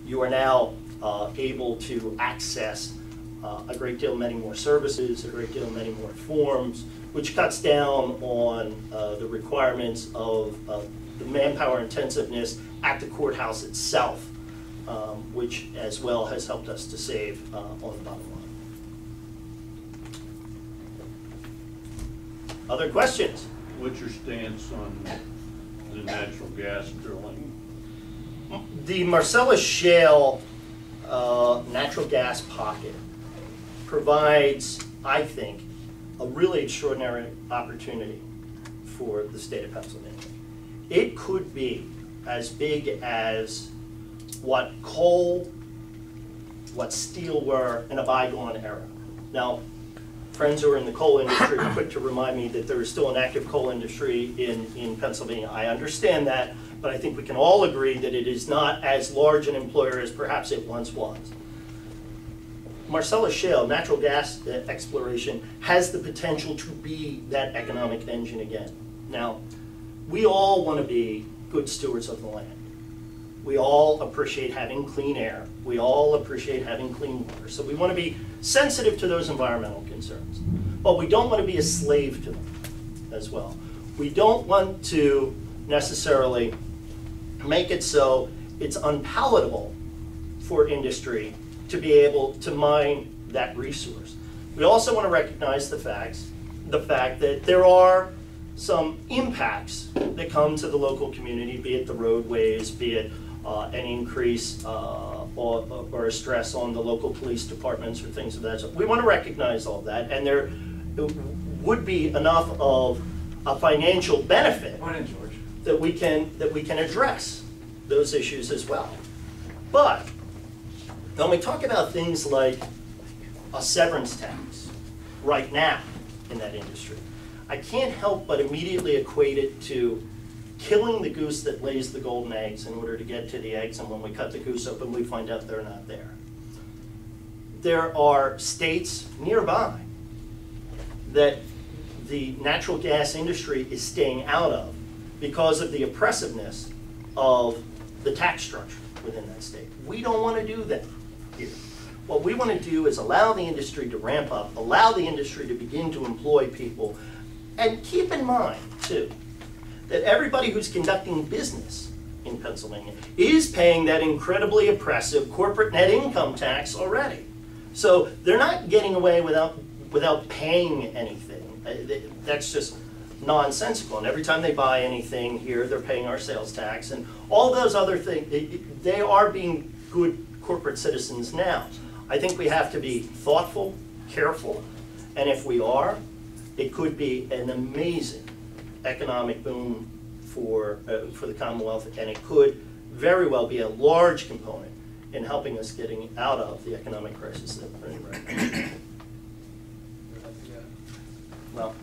you are now able to access a great deal many more services, a great deal many more forms, which cuts down on the requirements of the manpower intensiveness at the courthouse itself, which as well has helped us to save on the bottom line. Other questions? What's your stance on the natural gas drilling? The Marcellus Shale natural gas pocket provides, I think, a really extraordinary opportunity for the state of Pennsylvania. It could be as big as what coal, what steel were in a bygone era. Now, friends who are in the coal industry are quick to remind me that there is still an active coal industry in Pennsylvania. I understand that, but I think we can all agree that it is not as large an employer as perhaps it once was. Marcellus Shale, natural gas exploration, has the potential to be that economic engine again. Now, we all want to be good stewards of the land. We all appreciate having clean air. We all appreciate having clean water. So we want to be sensitive to those environmental concerns. But we don't want to be a slave to them as well. We don't want to necessarily make it so it's unpalatable for industry to be able to mine that resource. We also want to recognize the fact that there are some impacts that come to the local community, be it the roadways, be it an increase or a stress on the local police departments or things of that sort. We want to recognize all that, and there would be enough of a financial benefit that we can address those issues as well. But when we talk about things like a severance tax right now in that industry, I can't help but immediately equate it to killing the goose that lays the golden eggs in order to get to the eggs, and when we cut the goose open, we find out they're not there. There are states nearby that the natural gas industry is staying out of because of the oppressiveness of the tax structure within that state. We don't want to do that here. What we want to do is allow the industry to ramp up, allow the industry to begin to employ people, and keep in mind, too, that everybody who's conducting business in Pennsylvania is paying that incredibly oppressive corporate net income tax already. So they're not getting away without paying anything. That's just nonsensical. And every time they buy anything here, they're paying our sales tax and all those other things. They are being good corporate citizens now. I think we have to be thoughtful, careful, and if we are, it could be an amazing economic boom for the Commonwealth, and it could very well be a large component in helping us getting out of the economic crisis that we're in right now. Well,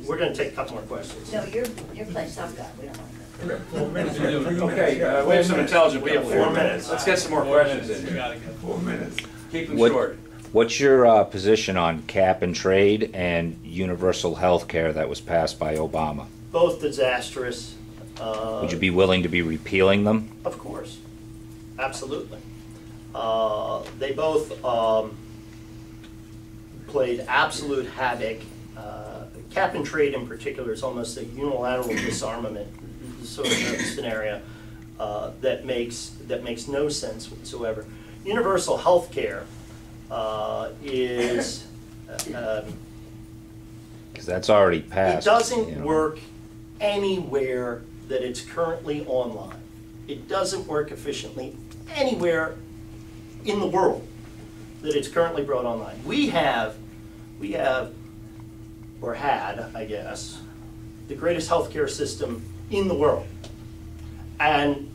we're going to take a couple more questions. No, you're playing tough guy. We don't want to. Okay, we have some intelligent. We have 4 minutes. Let's get some more questions in here. We gotta get 4 minutes. Keep them short. What's your position on cap and trade and universal health care that was passed by Obama? Both disastrous. Would you be willing to be repealing them? Of course, absolutely. They both played absolute havoc. Cap and trade in particular is almost a unilateral disarmament sort of scenario that makes no sense whatsoever. Universal health care is because that's already passed. It doesn't work anywhere that it's currently online. It doesn't work efficiently anywhere in the world that it's currently brought online. We have, or had, I guess, the greatest healthcare system in the world. And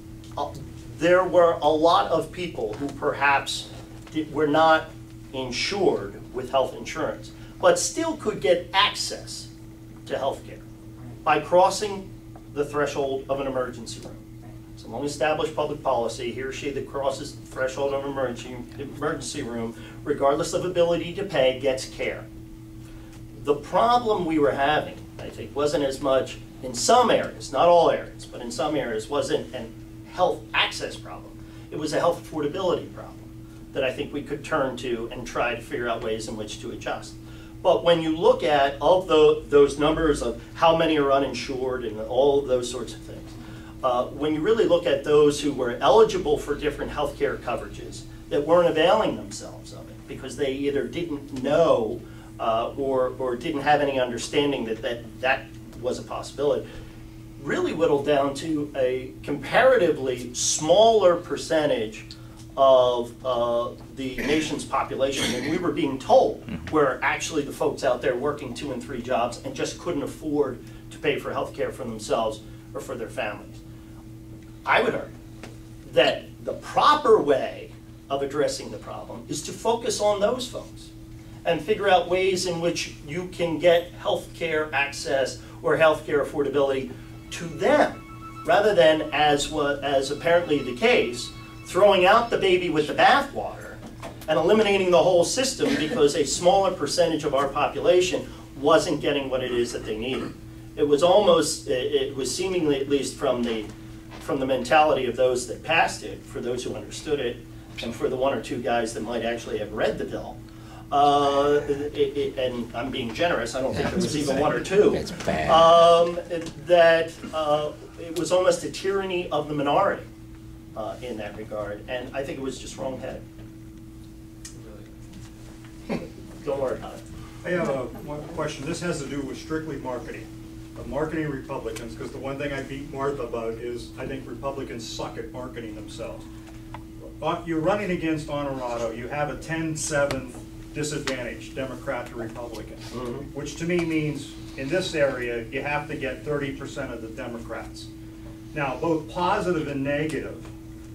there were a lot of people who perhaps were not insured with health insurance, but still could get access to healthcare by crossing the threshold of an emergency room. Some long-established public policy, he or she that crosses the threshold of an emergency room, regardless of ability to pay, gets care. The problem we were having, I think, wasn't as much in some areas, not all areas, but in some areas, wasn't a health access problem. It was a health affordability problem that I think we could turn to and try to figure out ways in which to adjust. But when you look at all those numbers of how many are uninsured and all of those sorts of things, when you really look at those who were eligible for different health care coverages that weren't availing themselves of it because they either didn't know or didn't have any understanding that was a possibility, really whittled down to a comparatively smaller percentage of the nation's population than we were being told, where actually the folks out there working 2 and 3 jobs and just couldn't afford to pay for health care for themselves or for their families. I would argue that the proper way of addressing the problem is to focus on those folks and figure out ways in which you can get health care access or health care affordability to them, rather than, as apparently the case, throwing out the baby with the bathwater and eliminating the whole system because a smaller percentage of our population wasn't getting what it is that they needed. It was almost, it was seemingly, at least from the mentality of those that passed it, for those who understood it, and for the 1 or 2 guys that might actually have read the bill, and I'm being generous, I don't think there was even 1 or 2. It's bad. That it was almost a tyranny of the minority in that regard, and I think it was just wrong-headed. Don't worry about it. I have one question. This has to do with strictly marketing. Marketing Republicans, because the one thing I beat Martha about is I think Republicans suck at marketing themselves. You're running against Honorado. You have a 10-7 disadvantage, Democrat to Republican, which to me means in this area you have to get 30% of the Democrats. Now, both positive and negative,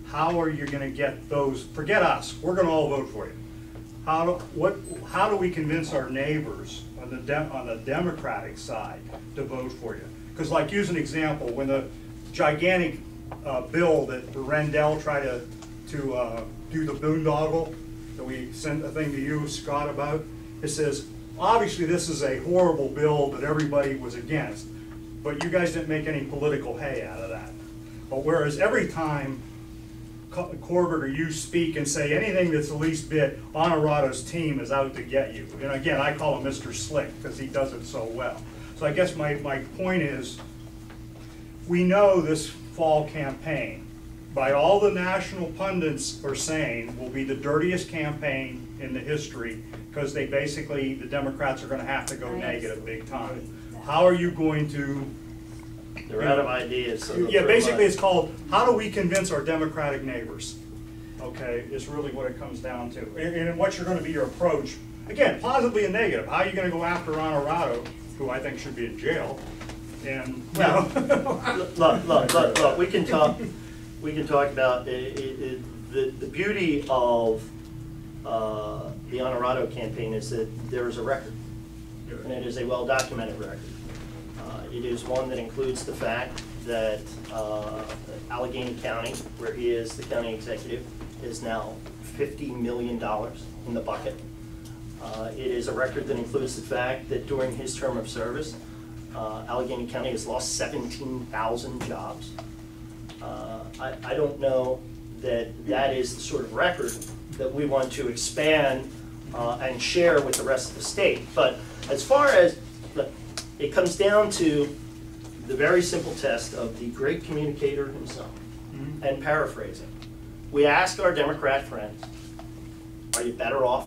how are you going to get those? Forget us. We're going to all vote for you. How do we convince our neighbors on the Democratic side to vote for you? Because, like, use an example, when the gigantic bill that Rendell tried to do the boondoggle, that we sent a thing to you, Scott, about, it says, obviously this is a horrible bill that everybody was against, but you guys didn't make any political hay out of that. But whereas every time Corbett or you speak and say anything that's the least bit, Honorado's team is out to get you. And again, I call him Mr. Slick because he does it so well. So I guess my point is, we know this fall campaign, by all the national pundits are saying, will be the dirtiest campaign in the history because they basically, the Democrats are going to have to go negative big time. How are you going to... They're out of ideas. So yeah, basically it's called, how do we convince our Democratic neighbors? Okay, is really what it comes down to. And what's going to be your approach? Again, positively and negative. How are you going to go after Honorado, who I think should be in jail? And, well, look, we can talk about the beauty of the Honorado campaign is that there is a record, and it is a well-documented record. It is one that includes the fact that Allegheny County, where he is the county executive, is now $50 million in the bucket. It is a record that includes the fact that during his term of service, Allegheny County has lost 17,000 jobs. I don't know that is the sort of record that we want to expand and share with the rest of the state. But as far as, look, it comes down to the very simple test of the great communicator himself. And paraphrasing, we ask our Democrat friends, are you better off